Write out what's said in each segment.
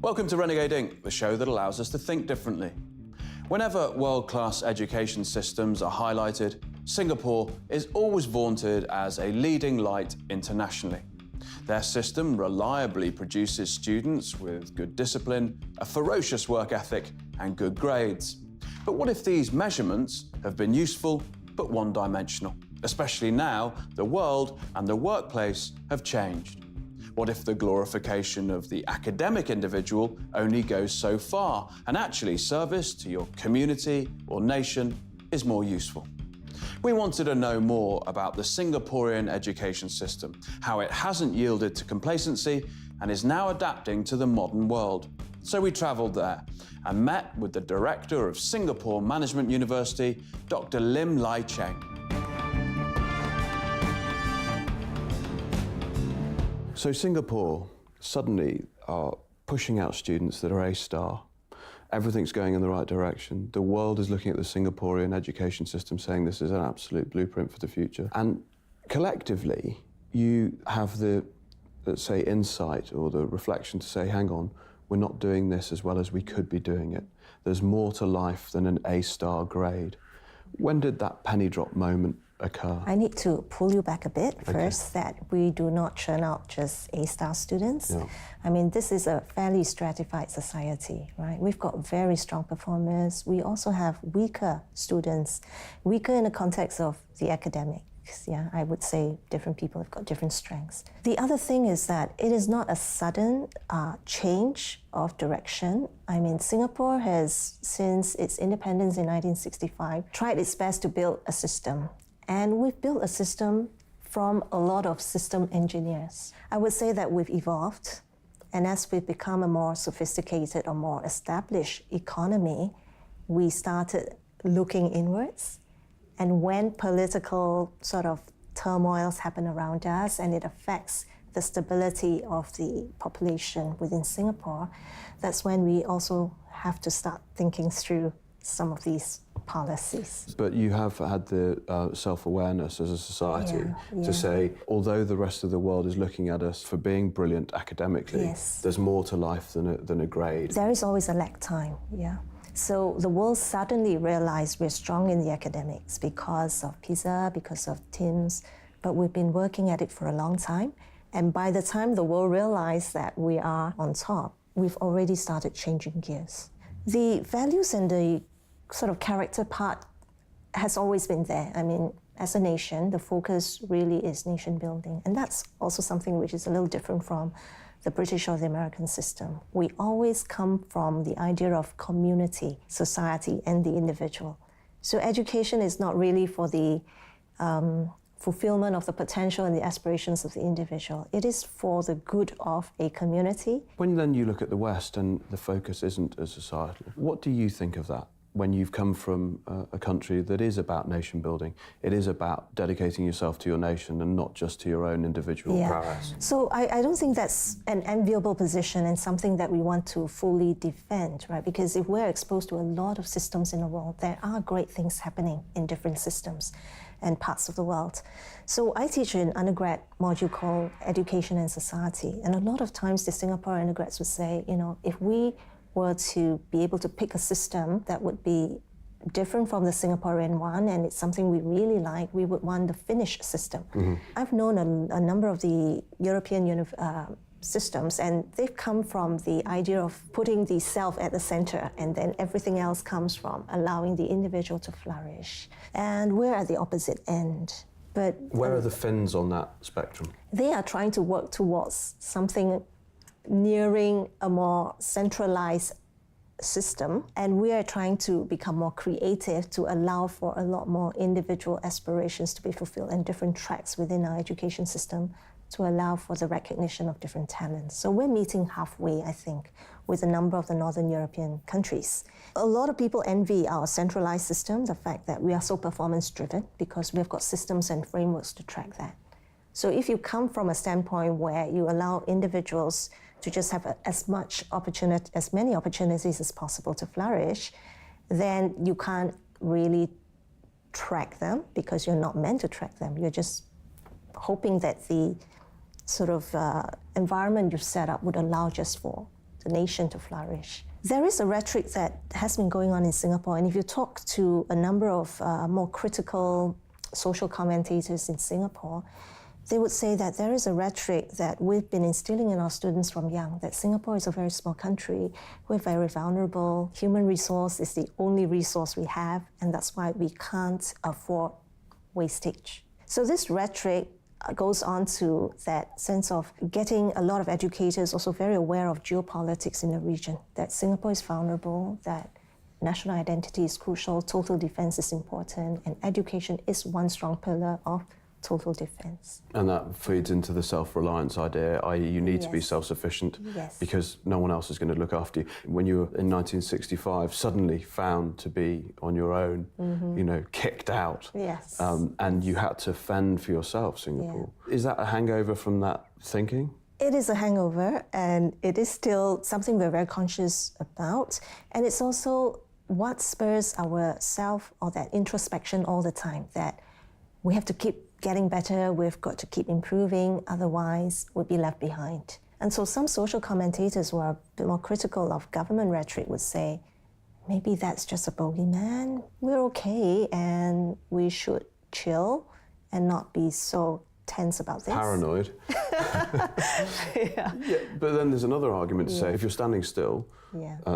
Welcome to Renegade Inc., the show that allows us to think differently. Whenever world-class education systems are highlighted, Singapore is always vaunted as a leading light internationally. Their system reliably produces students with good discipline, a ferocious work ethic, and good grades. But what if these measurements have been useful but one-dimensional? Especially now, the world and the workplace have changed. What if the glorification of the academic individual only goes so far, and actually service to your community or nation is more useful? We wanted to know more about the Singaporean education system, how it hasn't yielded to complacency and is now adapting to the modern world. So we travelled there and met with the director of Singapore Management University, Dr. Lim Lai Cheng. So Singapore suddenly are pushing out students that are A-star. Everything's going in the right direction. The world is looking at the Singaporean education system saying this is an absolute blueprint for the future. And collectively, you have the, let's say, insight or the reflection to say, hang on, we're not doing this as well as we could be doing it. There's more to life than an A-star grade. When did that penny drop moment occur? I need to pull you back a bit first, that we do not churn out just A-star students. Yeah. I mean, this is a fairly stratified society, right? We've got very strong performers. We also have weaker students, weaker in the context of the academics. Yeah, I would say different people have got different strengths. The other thing is that it is not a sudden change of direction. I mean, Singapore has, since its independence in 1965, tried its best to build a system. And we've built a system from a lot of system engineers. I would say that we've evolved, and as we've become a more sophisticated or more established economy, we started looking inwards. And when political sort of turmoils happen around us and it affects the stability of the population within Singapore, that's when we also have to start thinking through some of these policies. But you have had the self-awareness as a society to say, although the rest of the world is looking at us for being brilliant academically, there's more to life than a grade. There is always a lag time, So the world suddenly realized we're strong in the academics because of PISA, because of TIMSS, but we've been working at it for a long time. And by the time the world realized that we are on top, we've already started changing gears. The values and the sort of character part has always been there. I mean, as a nation, the focus really is nation building. And that's also something which is a little different from the British or the American system. We always come from the idea of community, society, and the individual. So education is not really for the fulfillment of the potential and the aspirations of the individual. It is for the good of a community. When then you look at the West and the focus isn't as societal, what do you think of that? When you've come from a country that is about nation building, it is about dedicating yourself to your nation and not just to your own individual prowess. So I don't think that's an enviable position and something that we want to fully defend, right? Because if we're exposed to a lot of systems in the world, there are great things happening in different systems and parts of the world. So I teach an undergrad module called Education and Society, and a lot of times the Singapore undergrads would say, if we were to be able to pick a system that would be different from the Singaporean one, and it's something we really like, we would want the Finnish system. I've known a number of the European systems, and they've come from the idea of putting the self at the center, and then everything else comes from allowing the individual to flourish. And we're at the opposite end. But where are the Finns on that spectrum? They are trying to work towards something nearing a more centralized system, and we are trying to become more creative to allow for a lot more individual aspirations to be fulfilled and different tracks within our education system to allow for the recognition of different talents. So we're meeting halfway, I think, with a number of the Northern European countries. A lot of people envy our centralized system, the fact that we are so performance-driven because we've got systems and frameworks to track that. So if you come from a standpoint where you allow individuals to just have as many opportunities as possible to flourish, then you can't really track them because you're not meant to track them. You're just hoping that the sort of environment you've set up would allow just for the nation to flourish. There is a rhetoric that has been going on in Singapore, and if you talk to a number of more critical social commentators in Singapore, they would say that there is a rhetoric that we've been instilling in our students from young, that Singapore is a very small country, we're very vulnerable, human resource is the only resource we have, and that's why we can't afford wastage. So this rhetoric goes on to that sense of getting a lot of educators also very aware of geopolitics in the region, that Singapore is vulnerable, that national identity is crucial, total defense is important, and education is one strong pillar of total defense. And that feeds into the self-reliance idea, i.e. you need to be self-sufficient because no one else is going to look after you. When you were in 1965 suddenly found to be on your own, you know, kicked out, and you had to fend for yourself, Singapore. Is that a hangover from that thinking? It is a hangover, and it is still something we're very conscious about, and it's also what spurs our self or that introspection all the time, that we have to keep getting better, we've got to keep improving, otherwise we'll be left behind. And so some social commentators who are a bit more critical of government rhetoric would say, maybe that's just a bogeyman, we're okay and we should chill and not be so tense about this. Paranoid. Yeah, but then there's another argument to say, if you're standing still,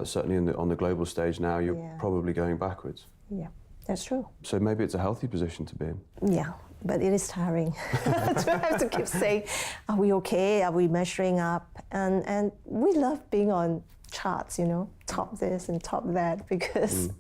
certainly on the global stage now, you're probably going backwards. Yeah, that's true. So maybe it's a healthy position to be in. Yeah, but it is tiring to have to keep saying, are we okay? Are we measuring up? And we love being on charts, you know, top this and top that, because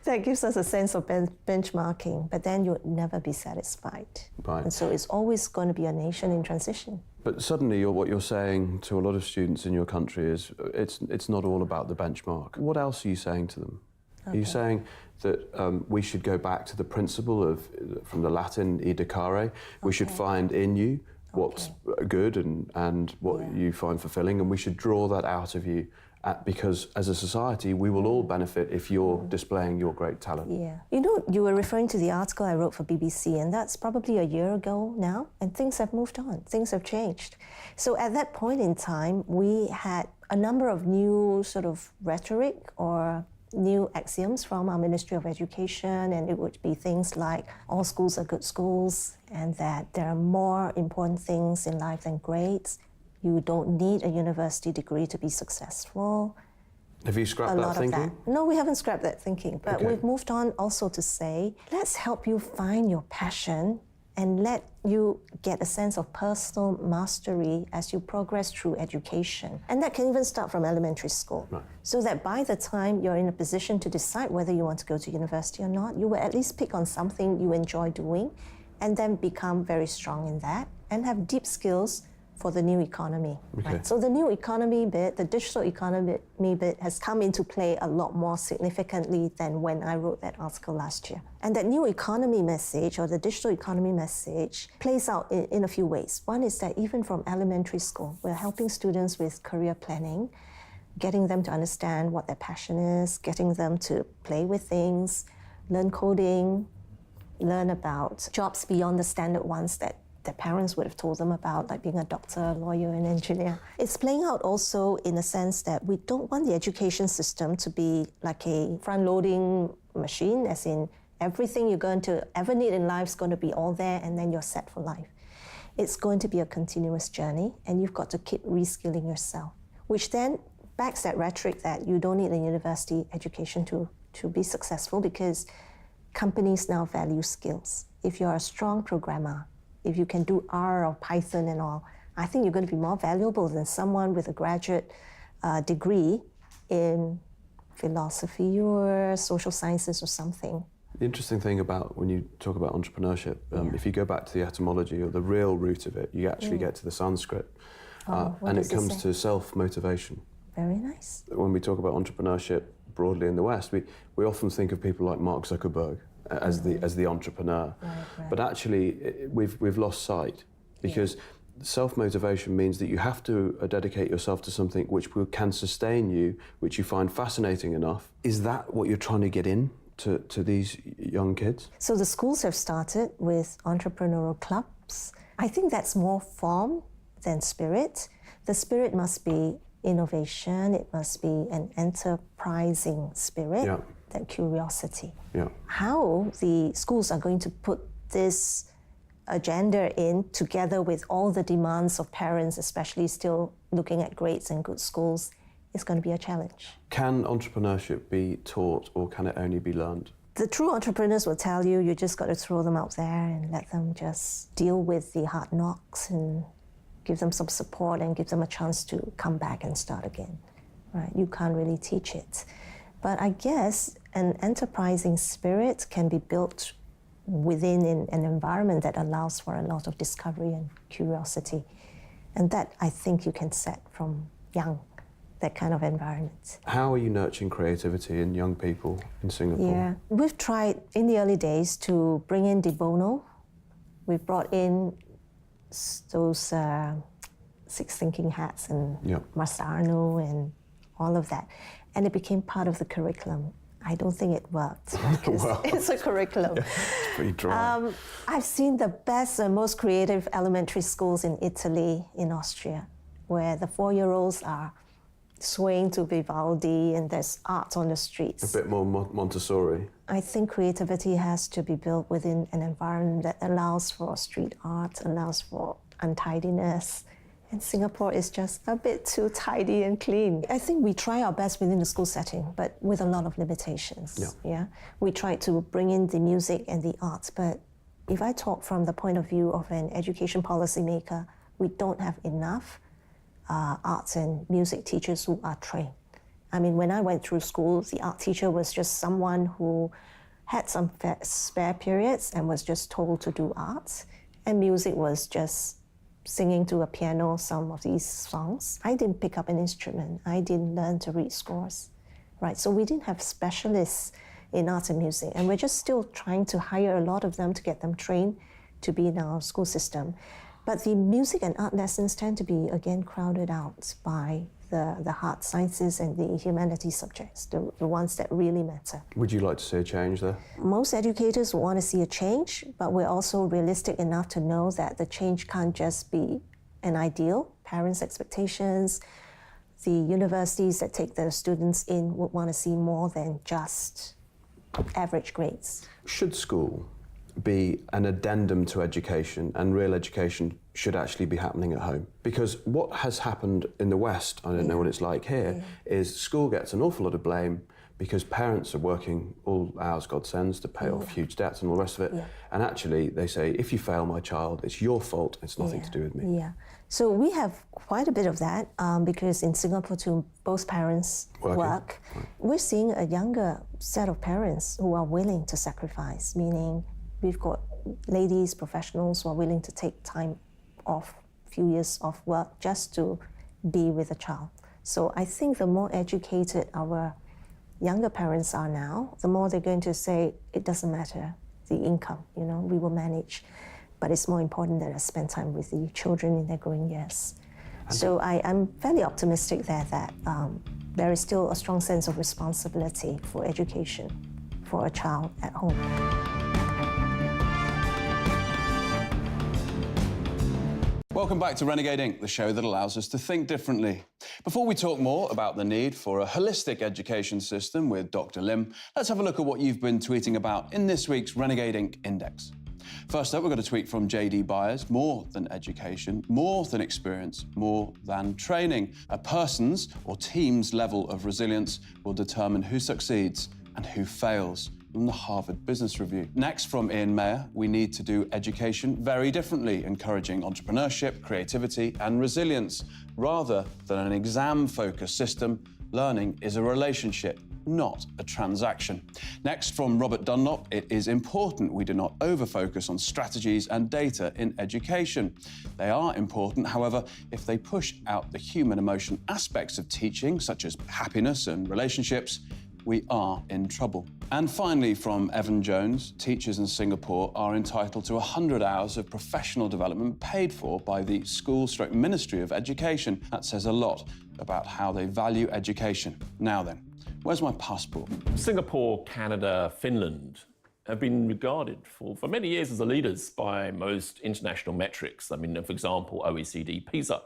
that gives us a sense of benchmarking, but then you'll never be satisfied. Right. And so it's always going to be a nation in transition. But suddenly what you're saying to a lot of students in your country is it's not all about the benchmark. What else are you saying to them? Are you saying that we should go back to the principle of, from the Latin, educare, we should find in you what's good and what you find fulfilling, and we should draw that out of you because as a society, we will all benefit if you're displaying your great talent. Yeah. You know, you were referring to the article I wrote for BBC, and that's probably a year ago now, and things have moved on, things have changed. So at that point in time, we had a number of new sort of rhetoric or new axioms from our Ministry of Education, and it would be things like all schools are good schools, and that there are more important things in life than grades. You don't need a university degree to be successful. Have you scrapped that thinking? No, we haven't scrapped that thinking, but we've moved on also to say, let's help you find your passion and let you get a sense of personal mastery as you progress through education. And that can even start from elementary school. Right. So that by the time you're in a position to decide whether you want to go to university or not, you will at least pick on something you enjoy doing and then become very strong in that and have deep skills for the new economy. Right? So the new economy bit, the digital economy bit, has come into play a lot more significantly than when I wrote that article last year. And that new economy message, or the digital economy message, plays out in a few ways. One is that even from elementary school, we're helping students with career planning, getting them to understand what their passion is, getting them to play with things, learn coding, learn about jobs beyond the standard ones that their parents would have told them about, like being a doctor, a lawyer, an engineer. It's playing out also in a sense that we don't want the education system to be like a front-loading machine, as in everything you're going to ever need in life is going to be all there and then you're set for life. It's going to be a continuous journey, and you've got to keep reskilling yourself, which then backs that rhetoric that you don't need a university education to be successful, because companies now value skills. If you're a strong programmer, if you can do R or Python and all, I think you're going to be more valuable than someone with a graduate degree in philosophy or social sciences or something. The interesting thing about when you talk about entrepreneurship, if you go back to the etymology or the real root of it, you actually get to the Sanskrit, and it comes to self-motivation. Very nice. When we talk about entrepreneurship broadly in the West, we often think of people like Mark Zuckerberg as the entrepreneur, but actually we've lost sight, because self-motivation means that you have to dedicate yourself to something which can sustain you, which you find fascinating enough. Is that what you're trying to get in to these young kids? So the schools have started with entrepreneurial clubs. I think that's more form than spirit. The spirit must be innovation, it must be an enterprising spirit, that curiosity. How the schools are going to put this agenda in together with all the demands of parents, especially still looking at grades and good schools, is going to be a challenge. Can entrepreneurship be taught, or can it only be learned? The true entrepreneurs will tell you, you just got to throw them out there and let them just deal with the hard knocks and give them some support and give them a chance to come back and start again, right? You can't really teach it. But I guess an enterprising spirit can be built within an environment that allows for a lot of discovery and curiosity. And that, I think, you can set from young, that kind of environment. How are you nurturing creativity in young people in Singapore? Yeah, we've tried in the early days to bring in de Bono. We've brought in those Six Thinking Hats and Marsano and all of that. And it became part of the curriculum. I don't think it worked because it's a curriculum. It's pretty dry. I've seen the best and most creative elementary schools in Italy, in Austria, where the 4-year-olds are swaying to Vivaldi and there's art on the streets. A bit more Montessori. I think creativity has to be built within an environment that allows for street art, allows for untidiness. And Singapore is just a bit too tidy and clean. I think we try our best within the school setting, but with a lot of limitations. We try to bring in the music and the arts, but if I talk from the point of view of an education policymaker, we don't have enough arts and music teachers who are trained. I mean, when I went through school, the art teacher was just someone who had some spare periods and was just told to do arts, and music was just singing to a piano some of these songs. I didn't pick up an instrument. I didn't learn to read scores, right? So we didn't have specialists in art and music, and we're just still trying to hire a lot of them to get them trained to be in our school system. But the music and art lessons tend to be, again, crowded out by the hard sciences and the humanities subjects, the ones that really matter. Would you like to see a change there? Most educators want to see a change, but we're also realistic enough to know that the change can't just be an ideal. Parents' expectations, the universities that take their students in would want to see more than just average grades. Should school be an addendum to education, and real education should actually be happening at home? Because what has happened in the West, I don't know what it's like here, is school gets an awful lot of blame because parents are working all hours God sends to pay off huge debts and all the rest of it. And actually they say, if you fail my child, it's your fault, it's nothing to do with me. So we have quite a bit of that because in Singapore too, both parents work. We're seeing a younger set of parents who are willing to sacrifice, meaning we've got ladies, professionals who are willing to take time off, few years off work just to be with a child. So I think the more educated our younger parents are now, the more they're going to say, it doesn't matter, the income, you know, we will manage. But it's more important that I spend time with the children in their growing years. So I'm fairly optimistic there that there is still a strong sense of responsibility for education for a child at home. Welcome back to Renegade Inc., the show that allows us to think differently. Before we talk more about the need for a holistic education system with Dr. Lim, let's have a look at what you've been tweeting about in this week's Renegade Inc. Index. First up, we've got a tweet from JD Byers. More than education, more than experience, more than training. A person's or team's level of resilience will determine who succeeds and who fails. From the Harvard Business Review. Next, from Ian Mayer, we need to do education very differently, encouraging entrepreneurship, creativity, and resilience. Rather than an exam-focused system, learning is a relationship, not a transaction. Next, from Robert Dunlop, it is important we do not over-focus on strategies and data in education. They are important, however, if they push out the human emotion aspects of teaching, such as happiness and relationships, we are in trouble. And finally, from Evan Jones, teachers in Singapore are entitled to 100 hours of professional development paid for by the School/Ministry of Education. That says a lot about how they value education. Now then, where's my passport? Singapore, Canada, Finland have been regarded for many years as the leaders by most international metrics. I mean, for example, OECD, PISA.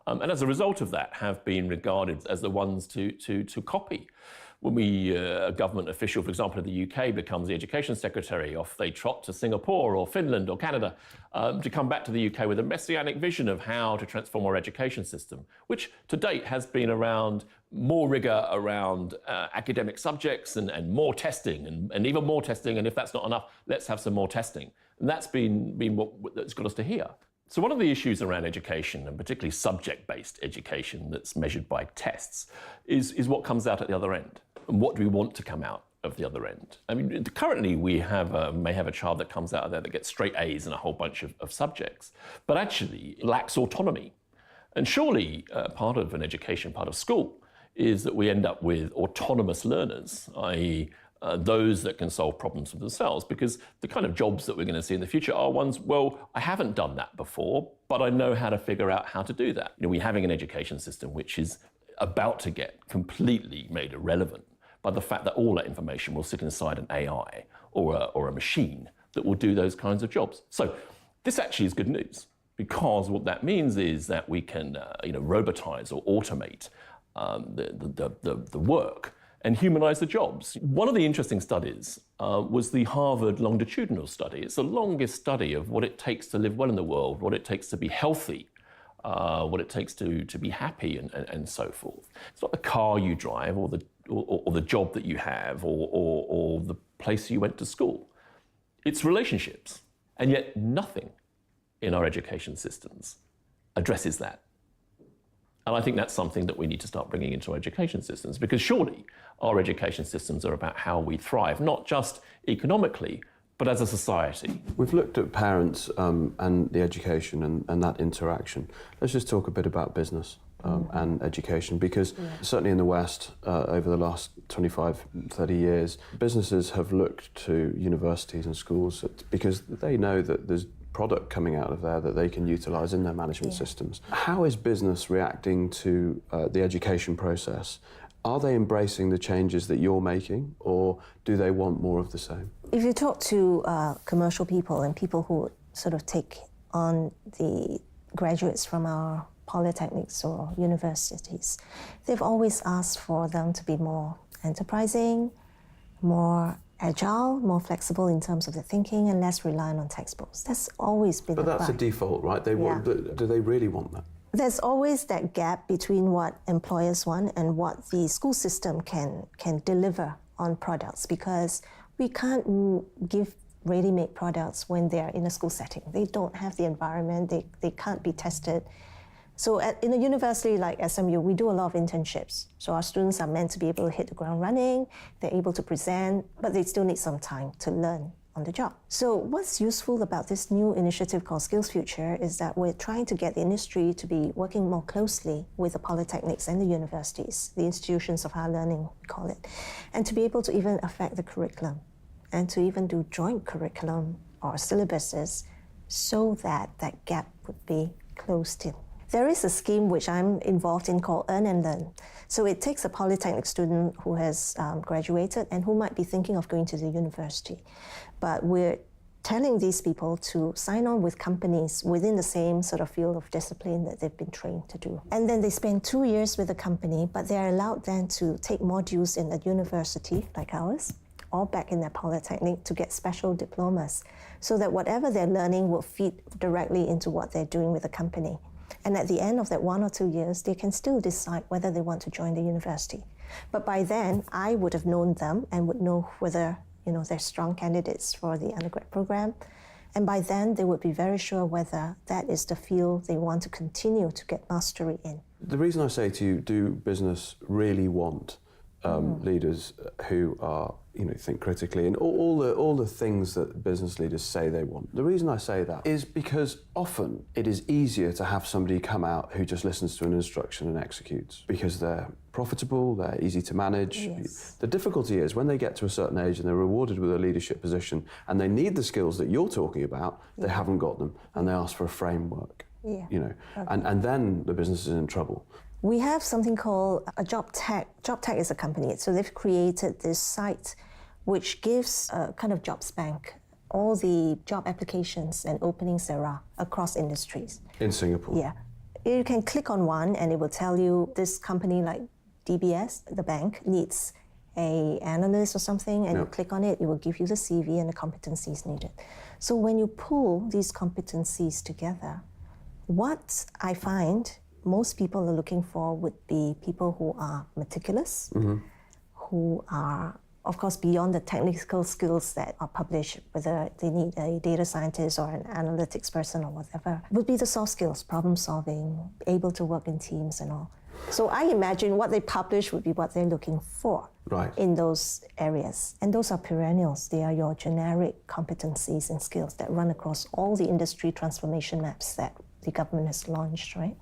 and as a result of that have been regarded as the ones to copy. When a government official, for example, in the UK becomes the education secretary, off they trot to Singapore or Finland or Canada to come back to the UK with a messianic vision of how to transform our education system, which to date has been around more rigour around academic subjects and more testing and even more testing, and if that's not enough, let's have some more testing. And that's been that's got us to here. So one of the issues around education, and particularly subject-based education that's measured by tests, is what comes out at the other end. And what do we want to come out of the other end? I mean, currently we may have a child that comes out of there that gets straight A's in a whole bunch of subjects, but actually lacks autonomy. And surely part of an education, part of school, is that we end up with autonomous learners, i.e., those that can solve problems for themselves, because the kind of jobs that we're going to see in the future are ones, well, I haven't done that before, but I know how to figure out how to do that. You know, we're having an education system which is about to get completely made irrelevant by the fact that all that information will sit inside an AI or a machine that will do those kinds of jobs. So this actually is good news, because what that means is that we can robotize or automate the work and humanize the jobs. One of the interesting studies was the Harvard longitudinal study. It's the longest study of what it takes to live well in the world, what it takes to be healthy, what it takes to be happy and so forth. It's not the car you drive or the job that you have or the place you went to school. It's relationships. And yet nothing in our education systems addresses that. And I think that's something that we need to start bringing into our education systems, because surely our education systems are about how we thrive, not just economically, but as a society. We've looked at parents and the education and that interaction. Let's just talk a bit about business and education, because certainly in the West, over the last 25, 30 years, businesses have looked to universities and schools because they know that there's product coming out of there that they can utilise in their management systems. How is business reacting to the education process? Are they embracing the changes that you're making, or do they want more of the same? If you talk to commercial people and people who sort of take on the graduates from our polytechnics or universities, they've always asked for them to be more enterprising, more agile, more flexible in terms of their thinking, and less reliant on textbooks. That's always been. But that's a default, right? They want. Do they really want that? There's always that gap between what employers want and what the school system can deliver on products, because we can't give ready-made products when they're in a school setting. They don't have the environment, they can't be tested. So in a university like SMU, we do a lot of internships. So our students are meant to be able to hit the ground running, they're able to present, but they still need some time to learn on the job. So what's useful about this new initiative called Skills Future is that we're trying to get the industry to be working more closely with the polytechnics and the universities, the institutions of higher learning, we call it, and to be able to even affect the curriculum and to even do joint curriculum or syllabuses so that that gap would be closed in. There is a scheme which I'm involved in called Earn and Learn. So it takes a polytechnic student who has graduated and who might be thinking of going to the university. But we're telling these people to sign on with companies within the same sort of field of discipline that they've been trained to do. And then they spend 2 years with the company, but they're allowed then to take modules in a university like ours, or back in their polytechnic to get special diplomas, so that whatever they're learning will feed directly into what they're doing with the company. And at the end of that 1 or 2 years, they can still decide whether they want to join the university. But by then, I would have known them and would know whether they're strong candidates for the undergrad program. And by then, they would be very sure whether that is the field they want to continue to get mastery in. The reason I say to you, do business really want leaders who are, think critically and all the things that business leaders say they want. The reason I say that is because often it is easier to have somebody come out who just listens to an instruction and executes, because they're profitable, they're easy to manage. Yes. The difficulty is when they get to a certain age and they're rewarded with a leadership position and they need the skills that you're talking about, they haven't got them, and they ask for a framework. And then the business is in trouble. We have something called a Job Tech. Job Tech is a company, so they've created this site which gives a kind of jobs bank, all the job applications and openings there are across industries. In Singapore? Yeah. You can click on one and it will tell you this company like DBS, the bank, needs a analyst or something, and you click on it, it will give you the CV and the competencies needed. So when you pull these competencies together, what I find most people are looking for would be people who are meticulous, who are, of course, beyond the technical skills that are published, whether they need a data scientist or an analytics person or whatever, would be the soft skills, problem solving, able to work in teams and all. So I imagine what they publish would be what they're looking for in those areas. And those are perennials. They are your generic competencies and skills that run across all the industry transformation maps that the government has launched, right?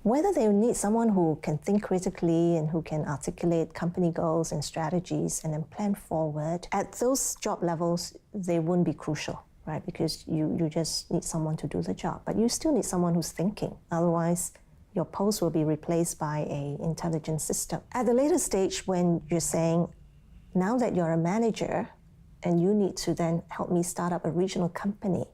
Whether they need someone who can think critically and who can articulate company goals and strategies and then plan forward, at those job levels, they wouldn't be crucial, right? Because you just need someone to do the job. But you still need someone who's thinking. Otherwise, your post will be replaced by an intelligence system. At the later stage, when you're saying, now that you're a manager and you need to then help me start up a regional company,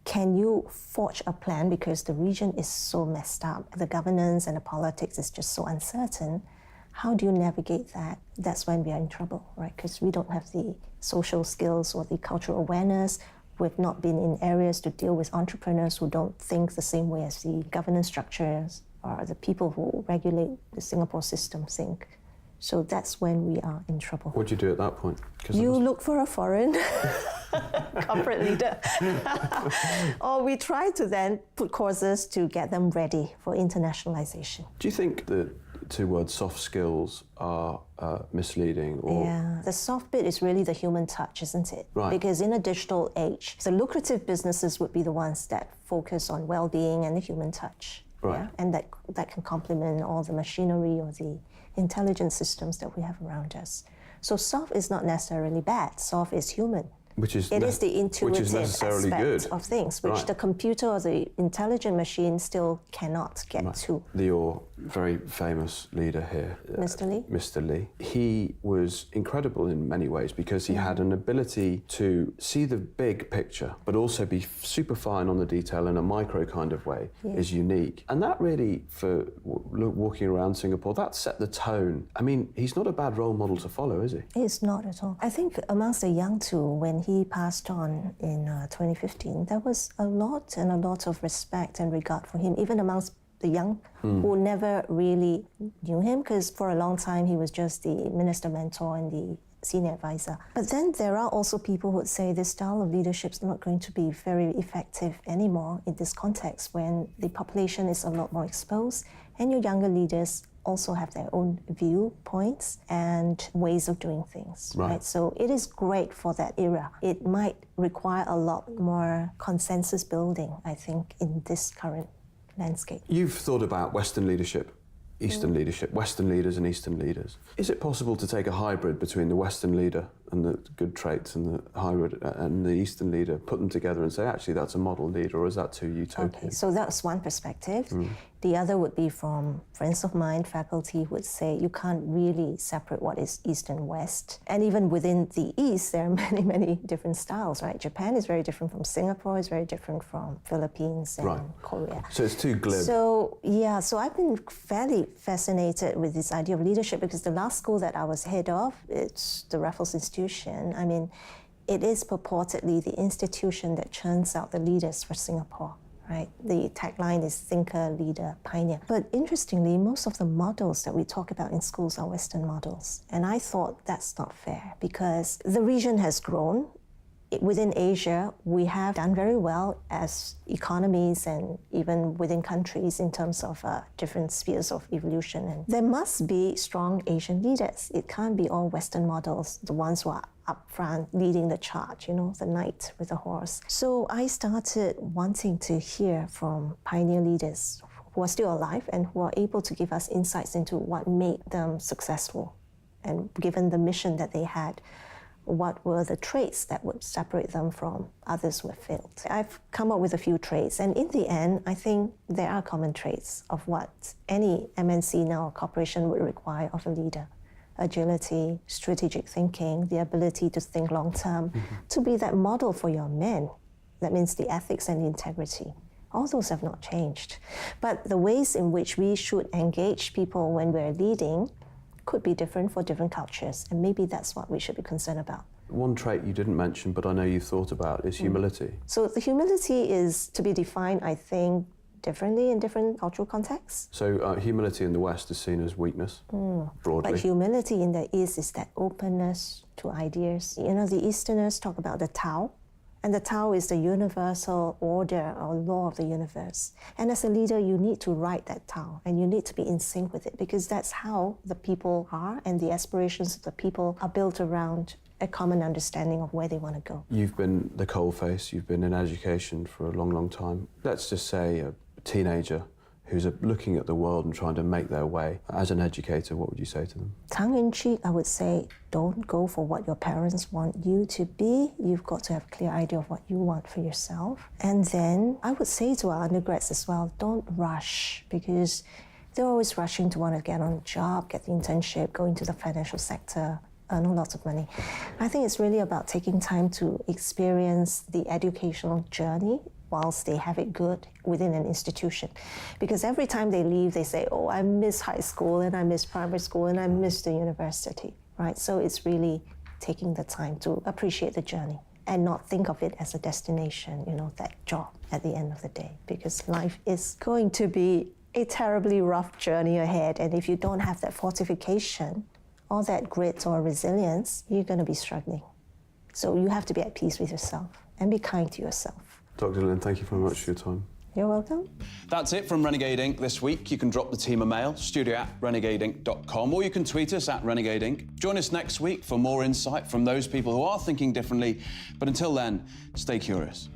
can you forge a plan because the region is so messed up, the governance and the politics is just so uncertain? How do you navigate that? That's when we are in trouble, right? Because we don't have the social skills or the cultural awareness. We've not been in areas to deal with entrepreneurs who don't think the same way as the governance structures or the people who regulate the Singapore system think. So that's when we are in trouble. What do you do at that point? You look for a foreign corporate leader. Or we try to then put courses to get them ready for internationalization. Do you think the two words soft skills are misleading? Or? Yeah, the soft bit is really the human touch, isn't it? Right. Because in a digital age, the lucrative businesses would be the ones that focus on well-being and the human touch. Right. Yeah? And that can complement all the machinery or the intelligence systems that we have around us. So soft is not necessarily bad. Soft is human. It is the intuitive aspect of things, which the computer or the intelligent machine still cannot get to. Your very famous leader here, Mr. Lee? Mr. Lee, he was incredible in many ways because he had an ability to see the big picture, but also be super fine on the detail in a micro kind of way is unique. And that really, for walking around Singapore, that set the tone. I mean, he's not a bad role model to follow, is he? He's not at all. I think amongst the young too, when he passed on in 2015, there was a lot of respect and regard for him, even amongst the young who never really knew him, because for a long time he was just the minister mentor and the senior advisor. But then there are also people who would say this style of leadership is not going to be very effective anymore in this context when the population is a lot more exposed and your younger leaders also have their own viewpoints and ways of doing things, right? So it is great for that era. It might require a lot more consensus building, I think, in this current landscape. You've thought about Western leadership, Eastern leadership, Western leaders and Eastern leaders. Is it possible to take a hybrid between the Western leader and the good traits and the hybrid and the Eastern leader, put them together and say, actually, that's a model leader, or is that too utopian? Okay, so that's one perspective. The other would be from friends of mine, faculty would say you can't really separate what is East and West. And even within the East, there are many, many different styles, right? Japan is very different from Singapore, is very different from Philippines and Korea. So it's too glib. So I've been fairly fascinated with this idea of leadership because the last school that I was head of, it's the Raffles Institution. I mean, it is purportedly the institution that churns out the leaders for Singapore. Right? The tagline is thinker, leader, pioneer. But interestingly, most of the models that we talk about in schools are Western models. And I thought that's not fair because the region has grown. Within Asia, we have done very well as economies and even within countries in terms of different spheres of evolution. And there must be strong Asian leaders. It can't be all Western models, the ones who are up front leading the charge, the knight with the horse. So I started wanting to hear from pioneer leaders who are still alive and who are able to give us insights into what made them successful. And given the mission that they had, what were the traits that would separate them from others who have failed. I've come up with a few traits, and in the end, I think there are common traits of what any MNC now or corporation would require of a leader. Agility, strategic thinking, the ability to think long-term, to be that model for your men. That means the ethics and the integrity. All those have not changed. But the ways in which we should engage people when we're leading could be different for different cultures, and maybe that's what we should be concerned about. One trait you didn't mention, but I know you've thought about, is humility. So the humility is to be defined, I think, differently in different cultural contexts. So humility in the West is seen as weakness, broadly. But humility in the East is that openness to ideas. You know, the Easterners talk about the Tao, and the Tao is the universal order or law of the universe. And as a leader, you need to write that Tao, and you need to be in sync with it, because that's how the people are, and the aspirations of the people are built around a common understanding of where they want to go. You've been the coalface, you've been in education for a long, long time. Let's just say a teenager who's looking at the world and trying to make their way. As an educator, what would you say to them? Tongue-in-cheek, I would say, don't go for what your parents want you to be. You've got to have a clear idea of what you want for yourself. And then I would say to our undergrads as well, don't rush, because they're always rushing to want to get on a job, get the internship, go into the financial sector, earn lots of money. I think it's really about taking time to experience the educational journey whilst they have it good within an institution. Because every time they leave, they say, oh, I miss high school, and I miss primary school, and I miss the university, right? So it's really taking the time to appreciate the journey and not think of it as a destination, you know, that job at the end of the day, because life is going to be a terribly rough journey ahead. And if you don't have that fortification, all that grit or resilience, you're going to be struggling. So you have to be at peace with yourself and be kind to yourself. Dr. Lin, thank you very much for your time. You're welcome. That's it from Renegade Inc. this week. You can drop the team a mail, studio@renegadeinc.com, or you can tweet us @Renegade Inc. Join us next week for more insight from those people who are thinking differently. But until then, stay curious.